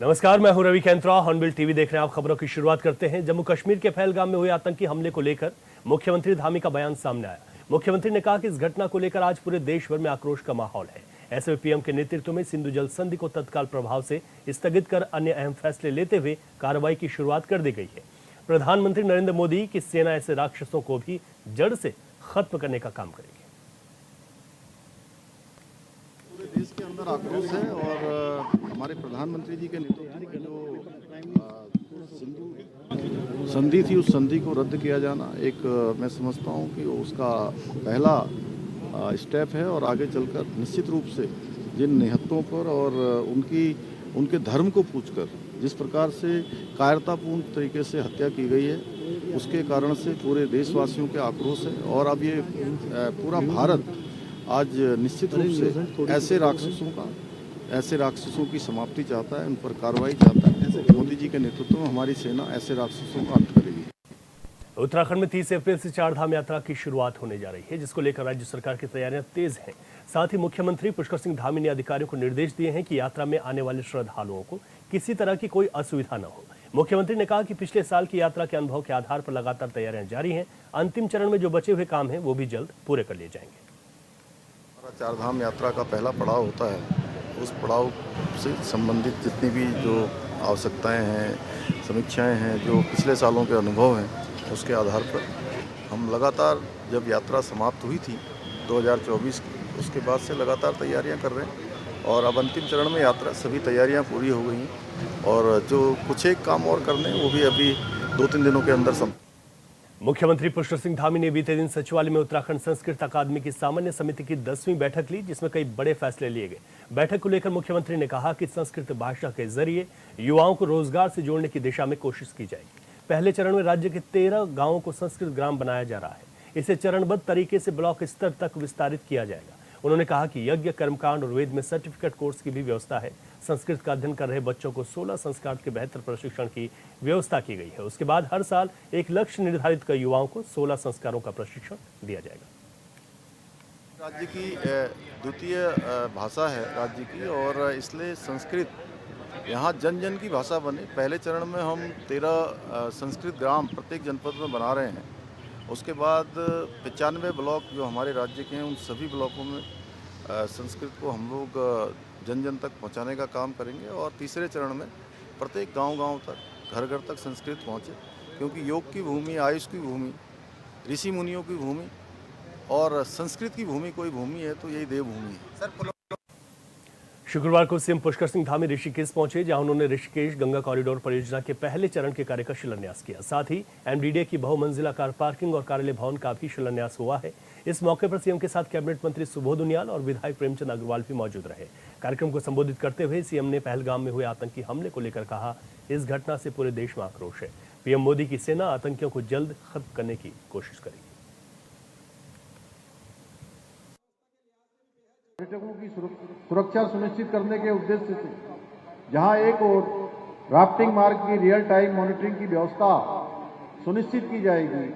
नमस्कार, मैं हूं रवि कैंत्रा। हॉर्नबिल टीवी देख रहे हैं आप। खबरों की शुरुआत करते हैं। जम्मू कश्मीर के पहलगाम में हुए आतंकी हमले को लेकर मुख्यमंत्री धामी का बयान सामने आया। मुख्यमंत्री ने कहा कि इस घटना को लेकर आज पूरे देश भर में आक्रोश का माहौल है। ऐसे में पीएम के नेतृत्व में सिंधु जल संधि को तत्काल प्रभाव से स्थगित कर अन्य अहम फैसले लेते हुए कार्रवाई की शुरुआत कर दी गई है। प्रधानमंत्री नरेंद्र मोदी की सेना ऐसे राक्षसों को भी जड़ से खत्म करने का काम करेगी। पूरे देश के अंदर आक्रोश है और हमारे प्रधानमंत्री जी के नेतृत्व में जो सिंधु संधि थी, उस संधि को रद्द किया जाना एक मैं समझता हूं कि उसका पहला स्टेप है। और आगे चलकर निश्चित रूप से जिन निहत्तों पर और उनके धर्म को पूछकर जिस प्रकार से कायरतापूर्ण तरीके से हत्या की गई है, उसके कारण से पूरे देशवासियों के आक्रोश है। और अब ये पूरा भारत आज निश्चित रूप से ऐसे राक्षसों की समाप्ति चाहता है, उन पर कार्रवाई चाहता है। मोदी जी के नेतृत्व में हमारी सेना ऐसे राक्षसों का अंत करेगी। उत्तराखंड में 30 अप्रैल से चारधाम यात्रा की शुरुआत होने जा रही है, जिसको लेकर राज्य सरकार की तैयारियां तेज हैं। साथ ही मुख्यमंत्री पुष्कर सिंह धामी ने अधिकारियों को निर्देश दिए हैं कि यात्रा में आने वाले श्रद्धालुओं को किसी तरह की कोई असुविधा न हो। मुख्यमंत्री ने कहा कि पिछले साल की यात्रा के अनुभव के आधार पर लगातार तैयारियां जारी हैं। अंतिम चरण में जो बचे हुए काम हैं वो भी जल्द पूरे कर लिए जाएंगे। चारधाम यात्रा का पहला पड़ाव होता है, उस पड़ाव से संबंधित जितनी भी जो आवश्यकताएं हैं, समीक्षाएं हैं, जो पिछले सालों के अनुभव हैं, उसके आधार पर हम लगातार, जब यात्रा समाप्त हुई थी 2024 की, उसके बाद से लगातार तैयारियां कर रहे हैं। और अब अंतिम चरण में यात्रा सभी तैयारियां पूरी हो गई हैं और जो कुछ एक काम और करने हैं वो भी अभी 2-3 दिनों के अंदर मुख्यमंत्री पुष्कर सिंह धामी ने बीते दिन सचिवालय में उत्तराखंड संस्कृत अकादमी की सामान्य समिति की 10वीं बैठक ली, जिसमें कई बड़े फैसले लिए गए। बैठक को लेकर मुख्यमंत्री ने कहा कि संस्कृत भाषा के जरिए युवाओं को रोजगार से जोड़ने की दिशा में कोशिश की जाएगी। पहले चरण में राज्य के 13 गांवों को संस्कृत ग्राम बनाया जा रहा है। इसे चरणबद्ध तरीके से ब्लॉक स्तर तक विस्तारित किया जाएगा। उन्होंने कहा कि यज्ञ, कर्मकांड और वेद में सर्टिफिकेट कोर्स की भी व्यवस्था है। संस्कृत का अध्ययन कर रहे बच्चों को 16 संस्कार के बेहतर प्रशिक्षण की व्यवस्था की गई है। उसके बाद हर साल एक लक्ष्य निर्धारित कर युवाओं को 16 संस्कारों का प्रशिक्षण दिया जाएगा। राज्य की द्वितीय भाषा है राज्य की, और इसलिए संस्कृत यहाँ जन जन की भाषा बने। पहले चरण में हम 13 संस्कृत ग्राम प्रत्येक जनपद में बना रहे हैं। उसके बाद 95 ब्लॉक जो हमारे राज्य के हैं, उन सभी ब्लॉकों में संस्कृत को हम लोग जन जन तक पहुंचाने का काम करेंगे। और तीसरे चरण में प्रत्येक गांव-गांव तक, घर-घर तक संस्कृत पहुंचे, क्योंकि योग की भूमि, आयुष की भूमि, ऋषि मुनियों की भूमि और संस्कृत की भूमि कोई भूमि है तो यही देवभूमि है। शुक्रवार को सीएम पुष्कर सिंह धामी ऋषिकेश पहुंचे, जहां उन्होंने ऋषिकेश गंगा कॉरिडोर परियोजना के पहले चरण के कार्य का शिलान्यास किया। साथ ही एमडीडीए की बहुमंजिला कार पार्किंग और कार्यालय भवन का भी शिलान्यास हुआ है। इस मौके पर सीएम के साथ कैबिनेट मंत्री सुबोध उनियाल और विधायक प्रेमचंद अग्रवाल भी मौजूद रहे। कार्यक्रम को संबोधित करते हुए सीएम ने पहलगाम में हुए आतंकी हमले को लेकर कहा, इस घटना से पूरे देश में आक्रोश है। पीएम मोदी की सेना आतंकियों को जल्द खत्म करने की कोशिश करेगी। पर्यटकों की सुरक्षा सुनिश्चित करने के उद्देश्य से जहां एक ओर राफ्टिंग मार्ग की रियल टाइम मॉनिटरिंग की व्यवस्था सुनिश्चित की जाएगी,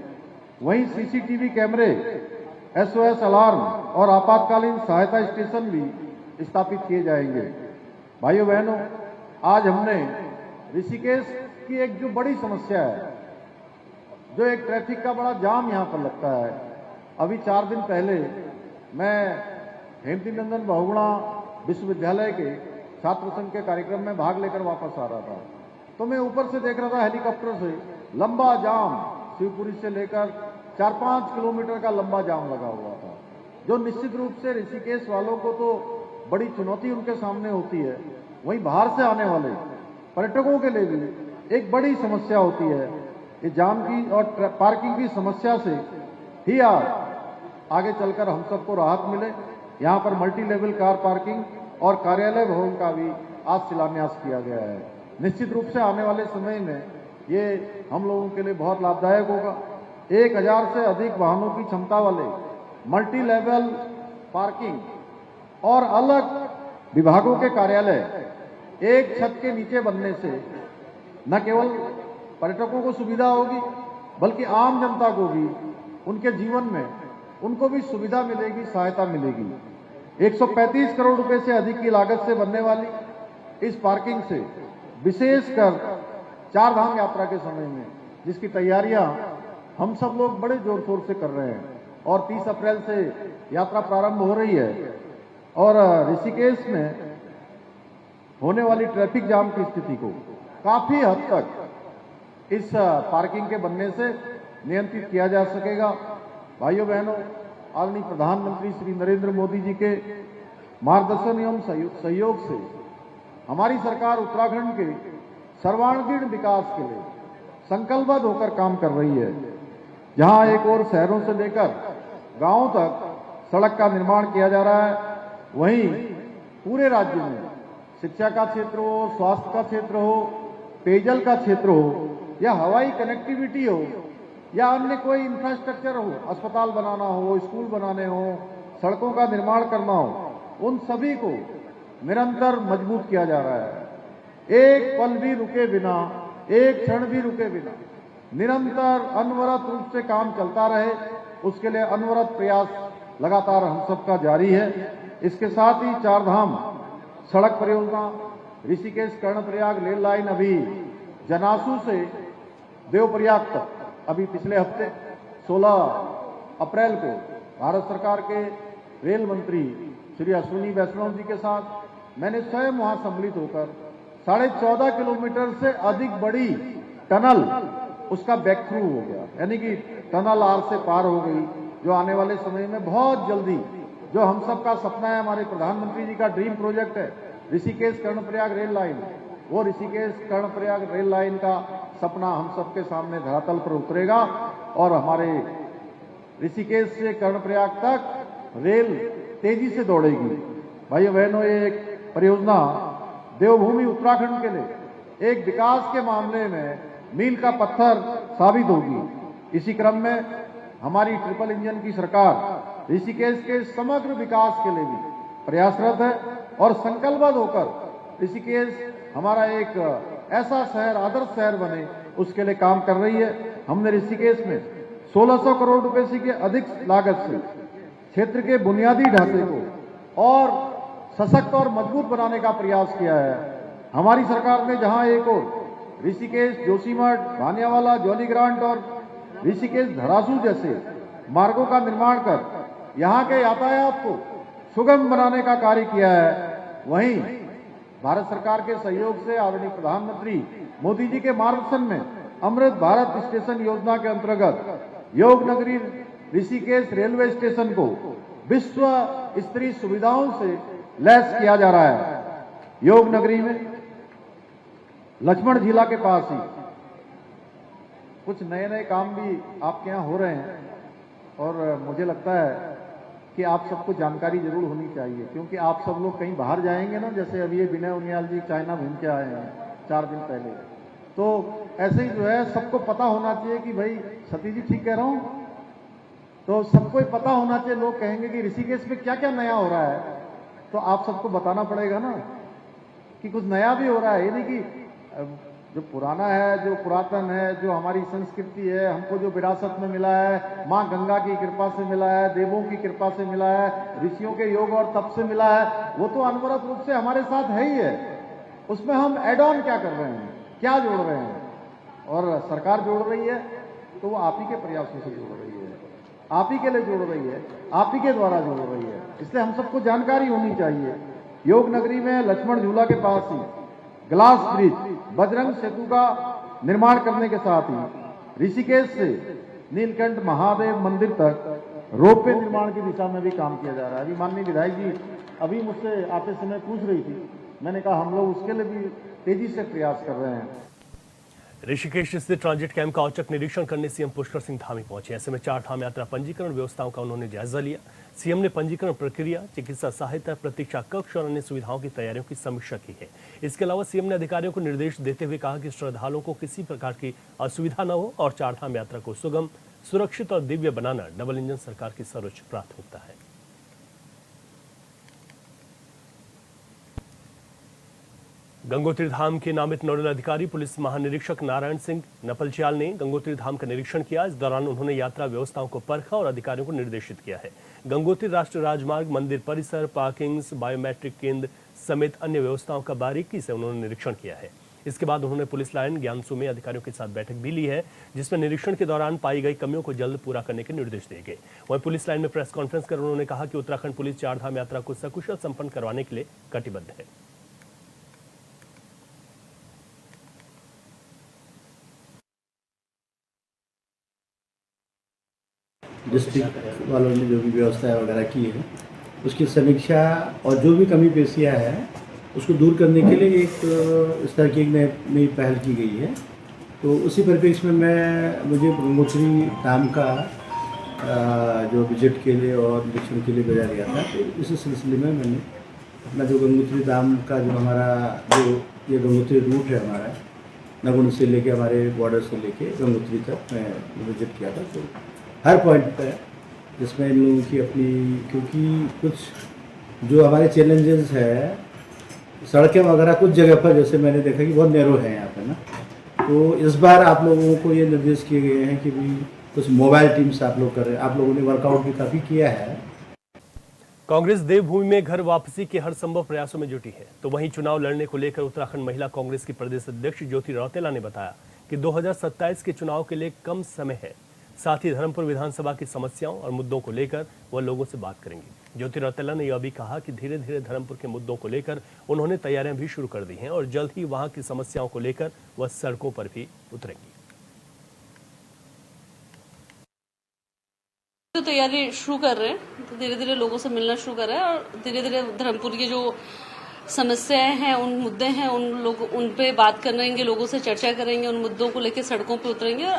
वहीं सीसीटीवी कैमरे, एसओएस अलार्म और आपातकालीन सहायता स्टेशन भी स्थापित किए जाएंगे। भाइयों बहनों, आज हमने ऋषिकेश की एक जो बड़ी समस्या है, जो एक ट्रैफिक का बड़ा जाम यहां पर लगता है। अभी 4 दिन पहले मैं हेमती नंदन बहुगुणा विश्वविद्यालय के छात्र संघ के कार्यक्रम में भाग लेकर वापस आ रहा था, तो मैं ऊपर से देख रहा था हेलीकॉप्टर से लंबा जाम, शिवपुरी से लेकर 4-5 किलोमीटर का लंबा जाम लगा हुआ था, जो निश्चित रूप से ऋषिकेश वालों को तो बड़ी चुनौती उनके सामने होती है, वहीं बाहर से आने वाले पर्यटकों के लिए भी एक बड़ी समस्या होती है। ये जाम की और पार्किंग की समस्या से ही आगे चलकर हम सबको राहत मिले। यहाँ पर मल्टी लेवल कार पार्किंग और कार्यालय भवन का भी आज शिलान्यास किया गया है। निश्चित रूप से आने वाले समय में ये हम लोगों के लिए बहुत लाभदायक होगा। 1000 से अधिक वाहनों की क्षमता वाले मल्टी लेवल पार्किंग और अलग विभागों के कार्यालय एक छत के नीचे बनने से न केवल पर्यटकों को सुविधा होगी, बल्कि आम जनता को भी उनके जीवन में उनको भी सुविधा मिलेगी, सहायता मिलेगी। 135 करोड़ रुपए से अधिक की लागत से बनने वाली इस पार्किंग से विशेषकर चार धाम यात्रा के समय में, जिसकी तैयारियां हम सब लोग बड़े जोर शोर से कर रहे हैं और 30 अप्रैल से यात्रा प्रारंभ हो रही है। और ऋषिकेश में होने वाली ट्रैफिक जाम की स्थिति को काफी हद तक इस पार्किंग के बनने से नियंत्रित किया जा सकेगा। भाइयों बहनों, आदरणीय प्रधानमंत्री श्री नरेंद्र मोदी जी के मार्गदर्शन एवं सहयोग से हमारी सरकार उत्तराखंड के सर्वांगीण विकास के लिए संकल्पबद्ध होकर काम कर रही है। जहां एक और शहरों से लेकर गांवों तक सड़क का निर्माण किया जा रहा है, वहीं पूरे राज्य में शिक्षा का क्षेत्र हो, स्वास्थ्य का क्षेत्र हो, पेयजल का क्षेत्र हो या हवाई कनेक्टिविटी हो या अन्य कोई इंफ्रास्ट्रक्चर हो, अस्पताल बनाना हो, स्कूल बनाने हो, सड़कों का निर्माण करना हो, उन सभी को निरंतर मजबूत किया जा रहा है। एक पल भी रुके बिना, एक क्षण भी रुके बिना निरंतर अनवरत रूप से काम चलता रहे, उसके लिए अनवरत प्रयास लगातार हम सबका जारी है। इसके साथ ही चार धाम सड़क परियोजना, ऋषिकेश कर्णप्रयाग रेल लाइन अभी जनासू से देवप्रयाग तक अभी पिछले हफ्ते 16 अप्रैल को भारत सरकार के रेल मंत्री श्री अश्विनी वैष्णव जी के साथ मैंने स्वयं वहां सम्मिलित होकर 14.5 किलोमीटर से अधिक बड़ी टनल उसका बैक थ्रू हो गया, यानी कि टनल आर से पार हो गई, जो आने वाले समय में बहुत जल्दी, जो हम सबका सपना है, हमारे प्रधानमंत्री जी का ड्रीम प्रोजेक्ट है ऋषिकेश कर्णप्रयाग रेल लाइन, वो ऋषिकेश कर्णप्रयाग रेल लाइन का सपना हम सबके सामने धरातल पर उतरेगा और हमारे ऋषिकेश से कर्णप्रयाग तक रेल तेजी से दौड़ेगी। भाइयों बहनों, ये एक परियोजना देवभूमि उत्तराखंड के लिए एक विकास के मामले में मील का पत्थर साबित होगी। इसी क्रम में हमारी ट्रिपल इंजन की सरकार ऋषिकेश के समग्र विकास के लिए भी प्रयासरत है और संकल्पबद्ध होकर ऋषिकेश हमारा एक ऐसा शहर, आदर्श शहर बने, उसके लिए काम कर रही है। हमने ऋषिकेश में 1600 करोड़ रुपए से के अधिक लागत से क्षेत्र के बुनियादी ढांचे को और सशक्त और मजबूत बनाने का प्रयास किया है। हमारी सरकार ने जहां एक और ऋषिकेश, जोशीमठ, भानियावाला, जौलीग्रांट और ऋषिकेश धरासू जैसे मार्गों का निर्माण कर यहां के यातायात को सुगम बनाने का कार्य किया है, वहीं भारत सरकार के सहयोग से आदरणीय प्रधानमंत्री मोदी जी के मार्गदर्शन में अमृत भारत स्टेशन योजना के अंतर्गत योग नगरी ऋषिकेश रेलवे स्टेशन को विश्व स्तरीय सुविधाओं से लैस किया जा रहा है। योग नगरी में लक्ष्मण झीला के पास ही कुछ नए नए काम भी आपके यहाँ हो रहे हैं और मुझे लगता है कि आप सबको जानकारी जरूर होनी चाहिए, क्योंकि आप सब लोग कहीं बाहर जाएंगे ना, जैसे अभी ये विनय उनियाल जी चाइना घूम के आए हैं 4 दिन पहले, तो ऐसे ही जो है सबको पता होना चाहिए कि भाई सती जी ठीक कह रहा हूं, तो सबको ही पता होना चाहिए। लोग कहेंगे कि ऋषिकेश में क्या क्या नया हो रहा है, तो आप सबको बताना पड़ेगा ना कि कुछ नया भी हो रहा है। ये नहीं कि जो पुराना है, जो पुरातन है, जो हमारी संस्कृति है, हमको जो विरासत में मिला है, माँ गंगा की कृपा से मिला है, देवों की कृपा से मिला है, ऋषियों के योग और तप से मिला है, वो तो अनवरत रूप से हमारे साथ है ही है। उसमें हम एड ऑन क्या कर रहे हैं, क्या जोड़ रहे हैं, और सरकार जोड़ रही है तो वो आप ही के प्रयासों से जोड़ रही है, आप ही के लिए जोड़ रही है, आप ही के द्वारा जोड़ रही है, इसलिए हम सबको जानकारी होनी चाहिए। योग नगरी में लक्ष्मण झूला के पास ही ग्लास ब्रिज, बजरंग सेतु का निर्माण करने के साथ ही ऋषिकेश से नीलकंठ महादेव मंदिर तक रोपवे निर्माण की दिशा में भी काम किया जा रहा है। अभी माननीय विधायक जी अभी मुझसे आते समय पूछ रही थी, मैंने कहा हम लोग उसके लिए भी तेजी से प्रयास कर रहे हैं। ऋषिकेश स्थित ट्रांजिट कैंप का औचक निरीक्षण करने सीएम पुष्कर सिंह धामी पहुंचे। ऐसे में 4 धाम यात्रा पंजीकरण व्यवस्थाओं का उन्होंने जायजा लिया। सीएम ने पंजीकरण प्रक्रिया, चिकित्सा सहायता, प्रतीक्षा कक्ष और अन्य सुविधाओं की तैयारियों की समीक्षा की है। इसके अलावा सीएम ने अधिकारियों को निर्देश देते हुए कहा कि श्रद्धालुओं को किसी प्रकार की असुविधा न हो और 4 धाम यात्रा को सुगम, सुरक्षित और दिव्य बनाना डबल इंजन सरकार की सर्वोच्च प्राथमिकता है। गंगोत्री धाम के नामित नोडल अधिकारी पुलिस महानिरीक्षक नारायण सिंह नपलच्याल ने गंगोत्री धाम का निरीक्षण किया। इस दौरान उन्होंने यात्रा व्यवस्थाओं को परखा और अधिकारियों को निर्देशित किया है। गंगोत्री राष्ट्रीय राजमार्ग, मंदिर परिसर, पार्किंग्स, बायोमेट्रिक केंद्र समेत अन्य व्यवस्थाओं का बारीकी से उन्होंने निरीक्षण किया है। इसके बाद उन्होंने पुलिस लाइन ज्ञानसू में अधिकारियों के साथ बैठक भी ली है, जिसमें निरीक्षण के दौरान पाई गई कमियों को जल्द पूरा करने के निर्देश दिए गए। वहीं पुलिस लाइन में प्रेस कॉन्फ्रेंस कर उन्होंने कहा कि उत्तराखंड पुलिस चारधाम यात्रा को सकुशल संपन्न करवाने के लिए कटिबद्ध है। डिस्ट्रिक्ट वालों ने जो भी व्यवस्था वगैरह की है उसकी समीक्षा और जो भी कमी पेशियाँ है उसको दूर करने के लिए एक इस तरह की एक नई पहल की गई है। तो उसी परिप्रेक्ष्य में मुझे गंगोत्री धाम का जो विजिट के लिए और निरीक्षण के लिए भेजा गया था। तो इसी सिलसिले में मैंने अपना जो गंगोत्री धाम का जो हमारा जो ये गंगोत्री रूट है हमारा नगुन से लेके हमारे बॉर्डर से लेके गंगोत्री तक मैं विजिट किया था। तो हर पॉइंट पर जिसमें इन लोगों की अपनी, क्योंकि कुछ जो हमारे चैलेंजेस है सड़कें वगैरह कुछ जगह पर जैसे मैंने देखा कि बहुत नैरो है यहाँ पे ना, तो इस बार आप लोगों को ये निर्देश किए गए हैं कि भी कुछ मोबाइल टीम्स आप लोग कर रहे हैं। आप लोगों ने वर्कआउट भी काफ़ी किया है। कांग्रेस देवभूमि में घर वापसी के हर संभव प्रयासों में जुटी है। तो वहीं चुनाव लड़ने को लेकर उत्तराखंड महिला कांग्रेस की प्रदेश अध्यक्ष ज्योति रौतेला ने बताया कि 2027 के चुनाव के लिए कम समय है। साथ ही धर्मपुर विधानसभा की समस्याओं और मुद्दों को लेकर वह लोगों से बात करेंगे। ज्योति रौतेला ने यह भी कहा कि धीरे धीरे धर्मपुर के मुद्दों को लेकर उन्होंने तैयारियां भी शुरू कर दी हैं और जल्द ही वहां की समस्याओं को लेकर वह सड़कों पर भी उतरेंगी। तो तैयारी शुरू कर रहे हैं, तो धीरे धीरे लोगों से मिलना शुरू कर रहे हैं और धीरे धीरे धर्मपुर की जो समस्याएं हैं, उन मुद्दे हैं, उन पे बात करेंगे, लोगों से चर्चा करेंगे, उन मुद्दों को लेकर सड़कों पे उतरेंगे।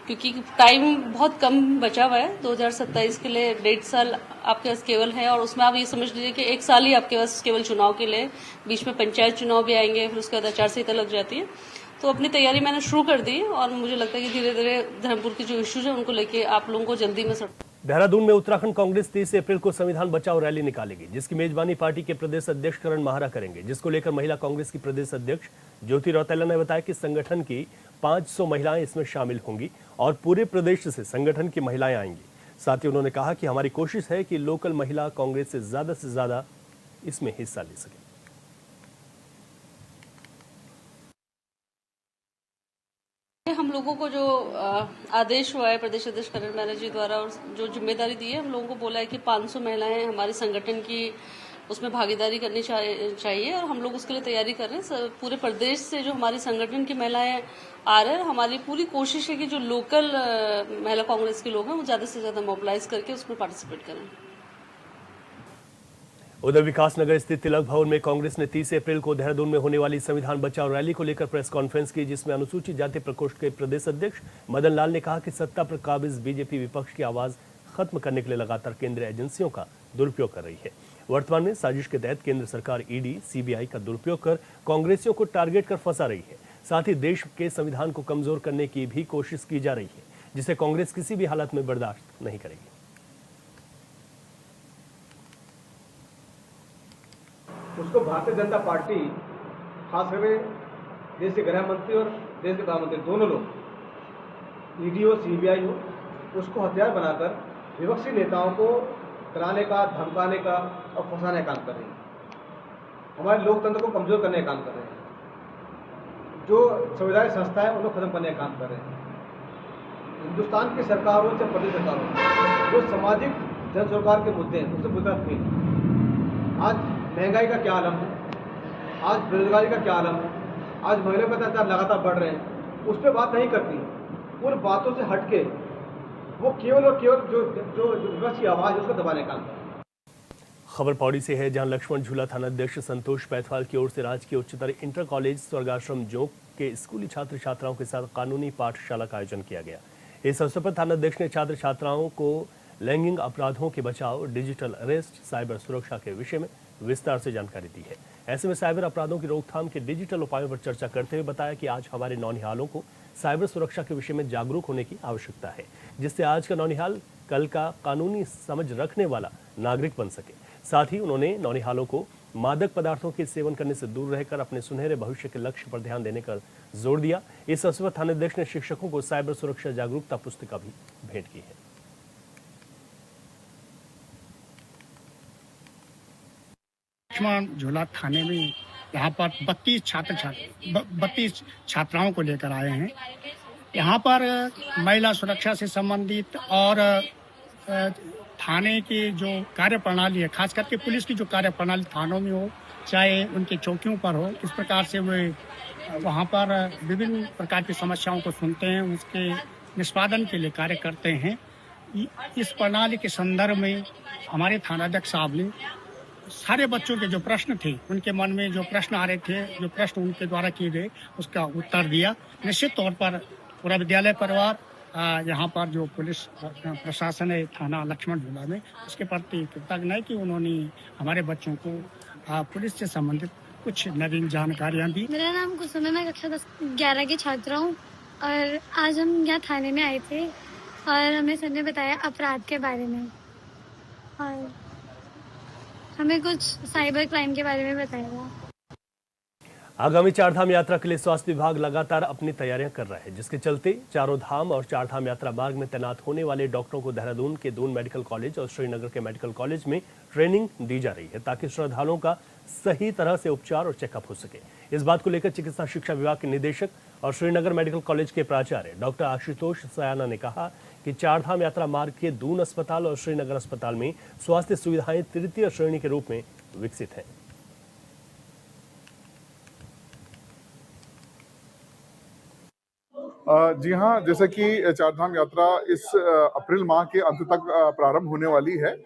क्योंकि टाइम बहुत कम बचा हुआ है 2027 के लिए, 1.5 साल आपके पास केवल है और उसमें आप ये समझ लीजिए कि 1 साल ही आपके पास केवल चुनाव के लिए, बीच में पंचायत चुनाव भी आएंगे, फिर उसके बाद आचार संहिता लग जाती है। तो अपनी तैयारी मैंने शुरू कर दी और मुझे लगता है कि धीरे धीरे धर्मपुर के जो इश्यूज है उनको लेके आप लोगों को जल्दी में देहरादून में उत्तराखंड कांग्रेस 30 अप्रैल को संविधान बचाओ रैली निकालेगी, जिसकी मेजबानी पार्टी के प्रदेश अध्यक्ष करण माहरा करेंगे, जिसको लेकर महिला कांग्रेस की प्रदेश अध्यक्ष ज्योति रौतेला ने बताया कि संगठन की 500 महिलाएं इसमें शामिल होंगी और पूरे प्रदेश से संगठन की महिलाएं आएंगी। साथ ही उन्होंने कहा कि हमारी कोशिश है कि लोकल महिला कांग्रेस से ज्यादा इसमें हिस्सा ले सके। हम लोगों को जो आदेश हुआ है प्रदेश अध्यक्ष करण माहरा जी द्वारा और जो जिम्मेदारी दी है, हम लोगों को बोला है कि 500 महिलाएं हमारे संगठन की उसमें भागीदारी करनी चाहिए और हम लोग उसके लिए तैयारी कर रहे हैं। पूरे प्रदेश से जो हमारी संगठन की महिलाएं आ रहे हैं, हमारी पूरी कोशिश है कि जो लोकल महिला कांग्रेस के लोग हैं वो ज्यादा से ज्यादा मोबिलाइज करके उसमें पार्टिसिपेट करें। उधर विकासनगर स्थित तिलक भवन में कांग्रेस ने 30 अप्रैल को देहरादून में होने वाली संविधान बचाओ रैली को लेकर प्रेस कॉन्फ्रेंस की, जिसमें अनुसूचित जाति प्रकोष्ठ के प्रदेश अध्यक्ष मदन लाल ने कहा कि सत्ता पर काबिज बीजेपी विपक्ष की आवाज खत्म करने के लिए लगातार केंद्रीय एजेंसियों का दुरुपयोग कर रही है। वर्तमान में साजिश के तहत केंद्र सरकार ईडी, सीबीआई का दुरुपयोग कर कांग्रेसियों को टारगेट कर फंसा रही है। साथ ही देश के संविधान को कमजोर करने की भी कोशिश की जा रही है, जिसे कांग्रेस किसी भी हालत में बर्दाश्त नहीं करेगी। उसको भारतीय जनता पार्टी, खासकर देश के गृह मंत्री और देश के प्रधानमंत्री दोनों लोग, ईडी हो सीबीआई हो, उसको हथियार बनाकर विपक्षी नेताओं को डराने का, धमकाने का और फंसाने का काम कर रहे हैं। हमारे लोकतंत्र को कमजोर करने का काम कर रहे हैं। जो संवैधानिक संस्था है उनको खत्म करने का काम कर रहे हैं। हिंदुस्तान की सरकार हो चाहे प्रदेश सरकार हो, जो सामाजिक जन सरकार के मुद्दे हैं उससे मुद्दा कोई नहीं। आज महंगाई का क्या आलम है, आज बेरोजगारी का क्या आलम है, आज महिलाओं का अत्याचार लगातार बढ़ रहे हैं, उस पर बात नहीं करती। उन बातों से हटके वो केवल और केवल जो विपक्ष की आवाज है उसको दबाने का काम है। खबर पौड़ी से है, जहां लक्ष्मण झूला थानाध्यक्ष संतोष पैथवाल की ओर से राजकीय उच्चतर इंटर कॉलेज स्वर्गाश्रम जोक के स्कूली छात्र छात्राओं के साथ कानूनी पाठशाला का आयोजन किया गया। इस अवसर पर थानाध्यक्ष ने छात्र छात्राओं को लैंगिक अपराधों के बचाव, डिजिटल अरेस्ट, साइबर सुरक्षा के विषय में विस्तार से जानकारी दी है। ऐसे में साइबर अपराधों की रोकथाम के डिजिटल उपायों पर चर्चा करते हुए बताया कि आज हमारे नौनिहालों को साइबर सुरक्षा के विषय में जागरूक होने की आवश्यकता है, जिससे आज का नौनिहाल कल का कानूनी समझ रखने वाला नागरिक बन सके। साथ ही उन्होंने नौनिहालों को मादक पदार्थों के सेवन करने से दूर रहकर अपने सुनहरे भविष्य के लक्ष्य पर ध्यान देने का जोर दिया। इस अवसर पर थानाध्यक्ष ने शिक्षकों को साइबर सुरक्षा जागरूकता पुस्तिका भी भेंट की है। लक्ष्मण झूला थाने में यहाँ पर 32 छात्राओं को लेकर आए हैं। यहाँ पर महिला सुरक्षा से संबंधित और थाने की जो कार्यप्रणाली है, खास करके पुलिस की जो कार्यप्रणाली थानों में हो, चाहे उनकी चौकियों पर हो, इस प्रकार से वे वहाँ पर विभिन्न प्रकार की समस्याओं को सुनते हैं, उसके निष्पादन के लिए कार्य करते हैं। इस प्रणाली के संदर्भ में हमारे थानाध्यक्ष साहब ने सारे बच्चों के जो प्रश्न थे, उनके मन में जो प्रश्न आ रहे थे, जो प्रश्न उनके द्वारा किए गए, उसका उत्तर दिया। निश्चित तौर पर पूरा विद्यालय परिवार, यहाँ पर जो पुलिस प्रशासन है थाना लक्ष्मण झूला में, उसके प्रति कृतज्ञ है कि उन्होंने हमारे बच्चों को पुलिस से संबंधित कुछ नवीन जानकारियाँ दी। मेरा नाम कुसुम है, मैं कक्षा 11 की छात्रा हूँ और आज हम यहाँ थाने में आए थे और हमें सर ने बताया अपराध के बारे में और हमें कुछ साइबर क्राइम के बारे में बताया गया। आगामी चारधाम यात्रा के लिए स्वास्थ्य विभाग लगातार अपनी तैयारियां कर रहा है, जिसके चलते चारों धाम और चारधाम यात्रा मार्ग में तैनात होने वाले डॉक्टरों को देहरादून के दून मेडिकल कॉलेज और श्रीनगर के मेडिकल कॉलेज में ट्रेनिंग दी जा रही है, ताकि श्रद्धालुओं का सही तरह से उपचार और चेकअप हो सके। इस बात को लेकर चिकित्सा शिक्षा विभाग के निदेशक और श्रीनगर मेडिकल कॉलेज के प्राचार्य डॉक्टर आशुतोष सयाना ने कहा कि चारधाम यात्रा मार्ग के दून अस्पताल और श्रीनगर अस्पताल में स्वास्थ्य सुविधाएं तृतीय श्रेणी के रूप में विकसित हैं। जी हाँ, जैसे कि चारधाम यात्रा इस अप्रैल माह के अंत तक प्रारंभ होने वाली है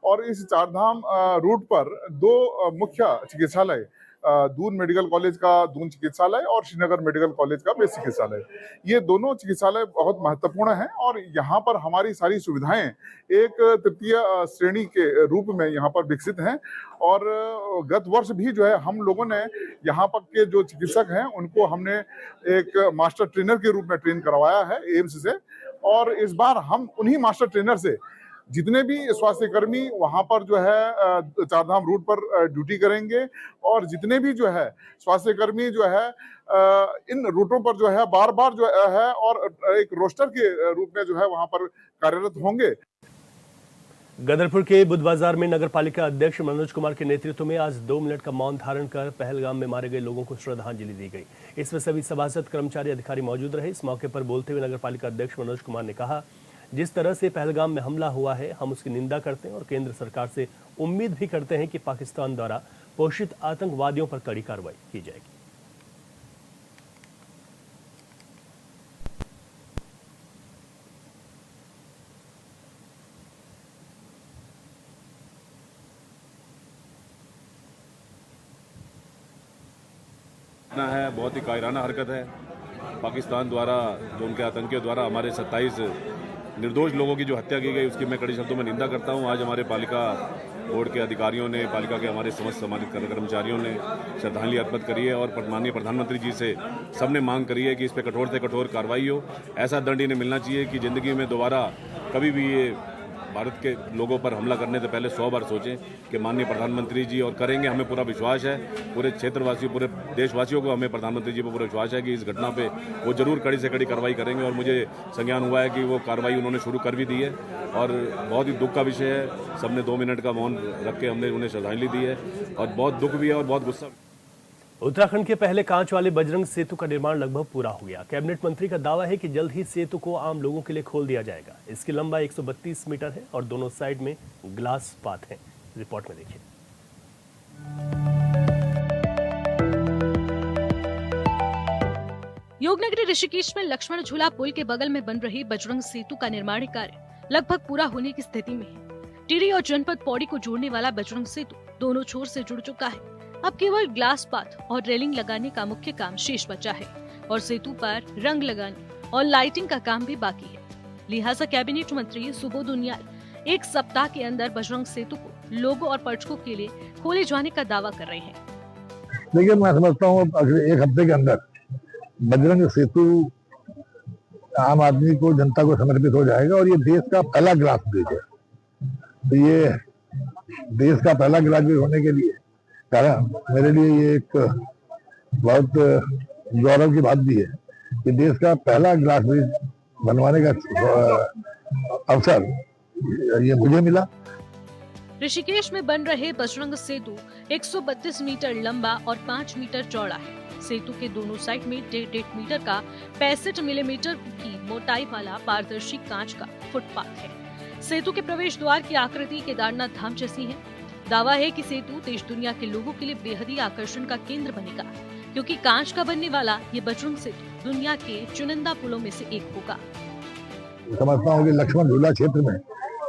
और इस चारधाम रूट पर 2 मुख्य चिकित्सालय, दून मेडिकल कॉलेज का दून चिकित्सालय और श्रीनगर मेडिकल कॉलेज का बेस चिकित्सालय, ये दोनों चिकित्सालय बहुत महत्वपूर्ण हैं और यहाँ पर हमारी सारी सुविधाएं एक तृतीय श्रेणी के रूप में यहाँ पर विकसित हैं। और गत वर्ष भी जो है हम लोगों ने यहाँ पर के जो चिकित्सक हैं उनको हमने एक मास्टर ट्रेनर के रूप में ट्रेन करवाया है एम्स से, और इस बार हम उन्हीं मास्टर ट्रेनर से जितने भी स्वास्थ्य कर्मी वहां पर जो है चारधाम रूट पर ड्यूटी करेंगे और जितने भी जो है स्वास्थ्य कर्मी जो है इन रूटों पर जो है बार बार जो है और एक रोस्टर के रूप में जो है वहां पर कार्यरत होंगे। गदरपुर के बुध बाजार में नगर पालिका अध्यक्ष मनोज कुमार के नेतृत्व में आज 2 मिनट का मौन धारण कर पहलगाम में मारे गए लोगों को श्रद्धांजलि दी गई। इसमें सभी सभासद, कर्मचारी, अधिकारी मौजूद रहे। इस मौके पर बोलते हुए नगर पालिका अध्यक्ष मनोज कुमार ने कहा, जिस तरह से पहलगाम में हमला हुआ है, हम उसकी निंदा करते हैं और केंद्र सरकार से उम्मीद भी करते हैं कि पाकिस्तान द्वारा पोषित आतंकवादियों पर कड़ी कार्रवाई की जाएगी। है बहुत ही कायराना हरकत है। पाकिस्तान द्वारा जो उनके आतंकियों द्वारा हमारे 27 निर्दोष लोगों की जो हत्या की गई, उसकी मैं कड़ी शब्दों में निंदा करता हूं। आज हमारे पालिका बोर्ड के अधिकारियों ने, पालिका के हमारे समस्त सम्मानित कर्मचारियों ने श्रद्धांजलि अर्पित करी है और माननीय प्रधानमंत्री जी से सबने मांग करी है कि इस पर कठोर से कठोर कार्रवाई हो। ऐसा दंड इन्हें मिलना चाहिए कि जिंदगी में दोबारा कभी भी ये भारत के लोगों पर हमला करने से पहले 100 बार सोचें कि माननीय प्रधानमंत्री जी और करेंगे। हमें पूरा विश्वास है, पूरे क्षेत्रवासियों, पूरे देशवासियों को हमें प्रधानमंत्री जी पर पूरा विश्वास है कि इस घटना पे वो जरूर कड़ी से कड़ी कार्रवाई करेंगे। और मुझे संज्ञान हुआ है कि वो कार्रवाई उन्होंने शुरू कर भी दी है और बहुत ही दुख का विषय है। सबने 2 मिनट का मौन रख के हमने उन्हें श्रद्धांजलि दी है और बहुत दुख भी है और बहुत गुस्सा। उत्तराखंड के पहले कांच वाले बजरंग सेतु का निर्माण लगभग पूरा हो गया। कैबिनेट मंत्री का दावा है कि जल्द ही सेतु को आम लोगों के लिए खोल दिया जाएगा। इसकी लंबाई 132 मीटर है और दोनों साइड में ग्लास पाथ हैं। रिपोर्ट में देखिए। योगनगरी ऋषिकेश में लक्ष्मण झूला पुल के बगल में बन रही बजरंग सेतु का निर्माण कार्य लगभग पूरा होने की स्थिति में है। टिहरी और जनपद पौड़ी को जोड़ने वाला बजरंग सेतु दोनों छोर से जुड़ चुका है। अब केवल ग्लास पाथ और रेलिंग लगाने का मुख्य काम शेष बचा है और सेतु पर रंग लगाने और लाइटिंग का काम भी बाकी है। लिहाजा कैबिनेट मंत्री सुबोध उनियाल 1 सप्ताह के अंदर बजरंग सेतु को लोगों और पर्यटकों के लिए खोले जाने का दावा कर रहे हैं। देखिए, मैं समझता हूँ अगले 1 हफ्ते के अंदर बजरंग सेतु आम आदमी को, जनता को समर्पित हो जाएगा और ये देश का पहला ग्लास ब्रिज है। तो ये देश का पहला ग्लास ब्रिज होने के लिए कारण मेरे लिए ये एक बहुत गौरव की बात भी है कि देश का पहला ग्लास ब्रिज बनवाने का अवसर ये मुझे मिला। ऋषिकेश में बन रहे बजरंग सेतु 132 मीटर लंबा और 5 मीटर चौड़ा है। सेतु के दोनों साइड में 1.5 मीटर का 65 मिलीमीटर की मोटाई वाला पारदर्शी कांच का फुटपाथ है। सेतु के प्रवेश द्वार की आकृति केदारनाथ धाम जैसी है। दावा है कि सेतु देश दुनिया के लोगों के लिए बेहद ही आकर्षण का केंद्र बनेगा, क्योंकि कांच का बनने वाला ये बजरंग सेतु दुनिया के चुनिंदा पुलों में से एक होगा। समझता हूँ कि लक्ष्मण झूला क्षेत्र में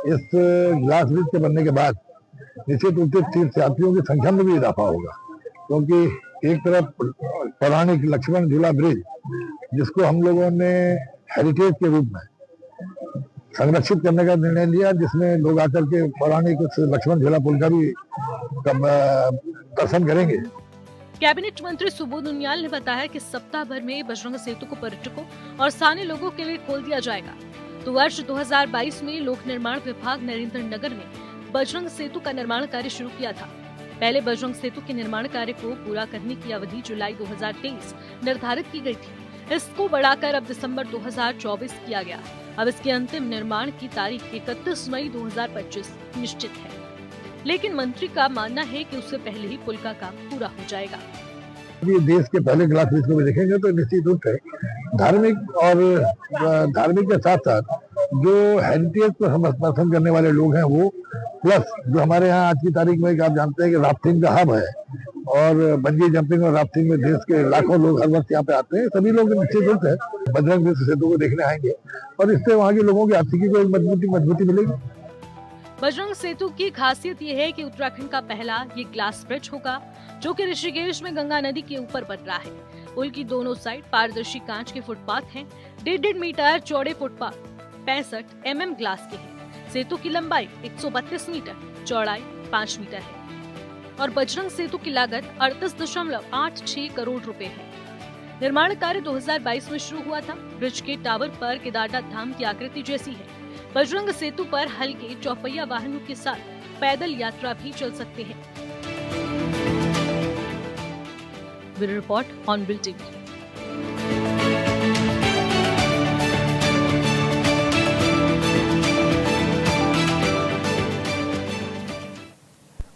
इस ग्लास ब्रिज के बनने के बाद निश्चित रूप से तीर्थयात्रियों की संख्या में भी इजाफा होगा, क्योंकि एक तरफ पौराणिक लक्ष्मण झूला ब्रिज जिसको हम लोगों ने हेरिटेज के रूप में संरक्षित करने का निर्णय लिया, जिसमें लोग आकर के पौराणिक लक्ष्मण झूला पुल का भी दर्शन करेंगे। कैबिनेट मंत्री सुबोध उनियाल ने बताया कि सप्ताह भर में बजरंग सेतु को पर्यटकों और स्थानीय लोगों के लिए खोल दिया जाएगा। तो वर्ष 2022 में लोक निर्माण विभाग नरेंद्र नगर में बजरंग सेतु का निर्माण कार्य शुरू किया था। पहले बजरंग सेतु के निर्माण कार्य को पूरा करने की अवधि जुलाई 2023 निर्धारित की गई थी। इसको बढ़ाकर अब दिसंबर 2024 किया गया। अब इसके अंतिम निर्माण की तारीख 31 मई 2025 निश्चित है, लेकिन मंत्री का मानना है कि उससे पहले ही पुल का काम पूरा हो जाएगा। ये देश के पहले ग्लास ब्रिज को भी देखेंगे तो निश्चित रूप से धार्मिक के साथ साथ जो हेरिटेज को पसंद करने वाले लोग हैं वो, प्लस जो हमारे यहाँ आज की तारीख में आप जानते हैं कि राफ्टिंग का हब है और बंजी जंपिंग और राफ्टिंग में देश के लाखों लोग हर वक्त यहाँ पे आते हैं। सभी लोग निश्चित रूप से बजरंग सेतु को देखने आएंगे और इससे वहाँ के लोगों की आर्थिकी को मजबूती मिलेगी। बजरंग सेतु की खासियत ये है कि उत्तराखंड का पहला ये ग्लास ब्रिज होगा जो कि ऋषिकेश में गंगा नदी के ऊपर बन रहा है। पुल की दोनों साइड पारदर्शी कांच के फुटपाथ हैं। 1.5 मीटर चौड़े फुटपाथ 65 mm ग्लास के हैं। सेतु की लंबाई 132 मीटर, चौड़ाई 5 मीटर है और बजरंग सेतु की लागत 38.86 करोड़ रुपए है। निर्माण कार्य 2022 में शुरू हुआ था। ब्रिज के टावर पर केदारनाथ धाम की आकृति जैसी है। बजरंग सेतु पर हल्के चौपहिया वाहनों के साथ पैदल यात्रा भी चल सकते हैं। Bureau report hornbill TV.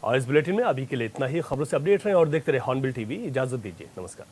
और इस बुलेटिन में अभी के लिए इतना ही। खबरों से अपडेट रहें और देखते रहे हॉर्नबिल टीवी। इजाजत दीजिए, नमस्कार।